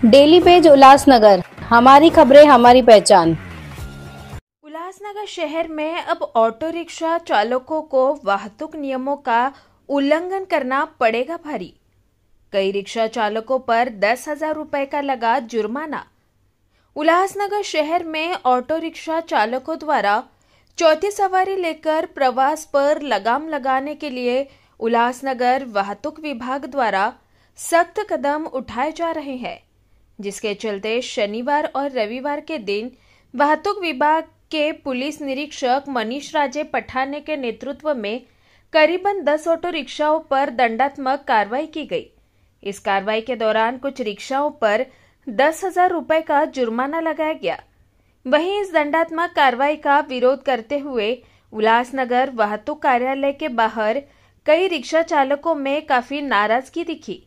Daily page Ulhasnagar, हमारी खबरें हमारी पहचान। उल्लासनगर शहर में अब ऑटो रिक्शा चालकों को वाहतुक नियमों का उल्लंघन करना पड़ेगा भारी। कई रिक्शा चालकों पर 10,000 रुपए का लगा जुर्माना। उल्लासनगर शहर में ऑटो रिक्शा चालकों द्वारा चौथी सवारी लेकर प्रवास पर लगाम लगाने के लिए उल्लासनगर वाहतुक विभाग द्वारा सख्त कदम उठाए जा रहे हैं, जिसके चलते शनिवार और रविवार के दिन वाहतुक विभाग के पुलिस निरीक्षक मनीष राजे पठाने के नेतृत्व में करीबन 10 ऑटो रिक्शाओं पर दंडात्मक कार्रवाई की गई। इस कार्रवाई के दौरान कुछ रिक्शाओं पर 10,000 रुपए का जुर्माना लगाया गया। वहीं इस दंडात्मक कार्रवाई का विरोध करते हुए उल्लासनगर वाहतुक कार्यालय के बाहर कई रिक्शा चालकों में काफी नाराजगी दिखी।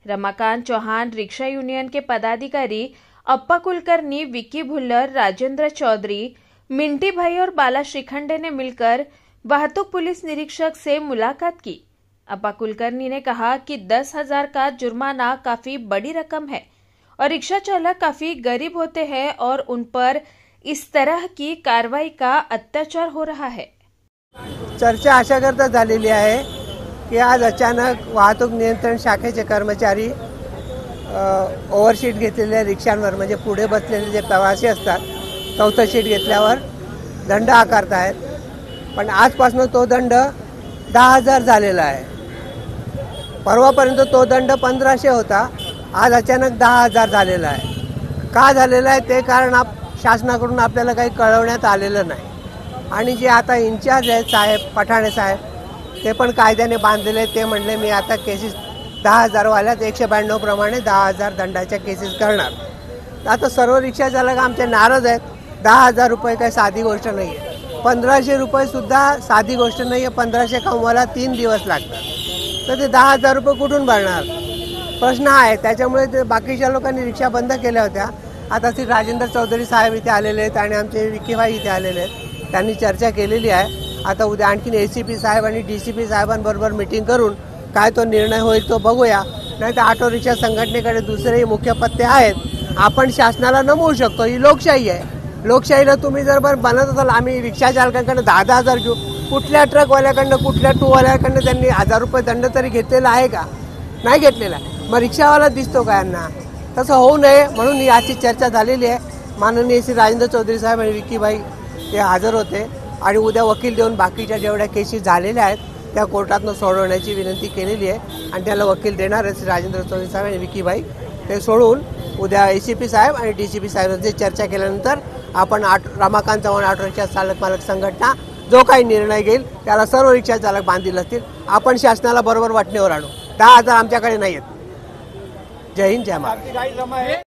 रमाकांत चौहान रिक्शा यूनियन के पदाधिकारी अप्पा कुलकर्णी, विक्की भुल्लर, राजेंद्र चौधरी, मिंटी भाई और बाला श्रीखंडे ने मिलकर वाहतुक पुलिस निरीक्षक से मुलाकात की। अप्पा कुलकर्णी ने कहा कि 10,000 का जुर्माना काफी बड़ी रकम है और रिक्शा चालक काफी गरीब होते हैं और उन पर इस तरह की कार्रवाई का अत्याचार हो रहा है। चर्चा अशा करता झालेली आहे की आज अचानक वाहतूक नियंत्रण शाखेचे कर्मचारी ओव्हरशीट घेतलेल्या रिक्षांवर, म्हणजे पुढे बसलेले जे प्रवासी असतात, चौथं शीट घेतल्यावर दंड आकारत आहेत। पण आजपासून तो दंड 10,000 झालेला आहे। परवापर्यंत तो दंड 1,500 होता, आज अचानक 10,000 झालेला आहे। का झालेला आहे ते कारण शासनाकडून आपल्याला काही कळवण्यात आलेलं नाही। आणि जे आता इन्चार्ज आहेत साहेब, पठाणे साहेब, ते पण कायद्याने बांधलेले। ते म्हणले मी आता केसेस 10,000 वाल्यात 192 प्रमाणे 10,000 दंडाच्या केसेस करणार। आता सर्व रिक्षा चालक आमचे नाराज आहेत। 10,000 रुपये काही साधी गोष्ट नाही आहे। 1,500 रुपये सुद्धा साधी गोष्ट नाही आहे। 1,500 कमवायला 3 दिवस लागतात, तर ते 10,000 रुपये कुठून भरणार प्रश्न आहे। त्याच्यामुळे ते बाकीच्या लोकांनी रिक्षा बंद केल्या होत्या। आता श्री राजेंद्र चौधरी साहेब इथे आलेले आहेत आणि आमचे विक्की भाई इथे आलेले आहेत। त्यांनी चर्चा केलेली आहे। आता उद्या आणखीन एसीपी साहेब आणि डीसीपी साहेबांबरोबर मीटिंग करून काय तो निर्णय होईल तो बघूया। नाही तर ऑटो रिक्षा संघटनेकडे दुसरेही मुख्य पत्ते आहेत। आपण शासनाला नमवू शकतो, ही लोकशाही आहे। लोकशाहीला तुम्ही जर बनत असाल, आम्ही रिक्षा चालकांकडे 10,000 घेऊ, कुठल्या ट्रकवाल्याकडनं, कुठल्या टूवाल्याकडनं त्यांनी 1,000 रुपये दंड तरी घेतलेला आहे का? नाही घेतलेला। मग रिक्षावाला दिसतो का यांना? तसं होऊ नये म्हणून याची चर्चा झालेली आहे। माननीय श्री राजेंद्र चौधरी साहेब आणि विक्की भाई ते हजर होते आणि उद्या वकील देऊन बाकीच्या जेवढ्या केसेस झालेल्या आहेत त्या कोर्टातनं सोडवण्याची विनंती केलेली आहे आणि त्याला वकील देणार आहे श्री राजेंद्र चौधरी साहेब आणि विक्की भाई। ते सोडून उद्या एसीपी साहेब आणि डीसीपी साहेबांची चर्चा केल्यानंतर आपण रमाकांत चव्हाण ऑटो रिक्षा चालक मालक संघटना जो काही निर्णय घेईल त्याला सर्व रिक्षा चालक बांधील असतील। आपण शासनाला बरोबर वाटणीवर आणू। 10,000 आमच्याकडे नाही आहेत। जय हिंद, जय महाराष्ट्र।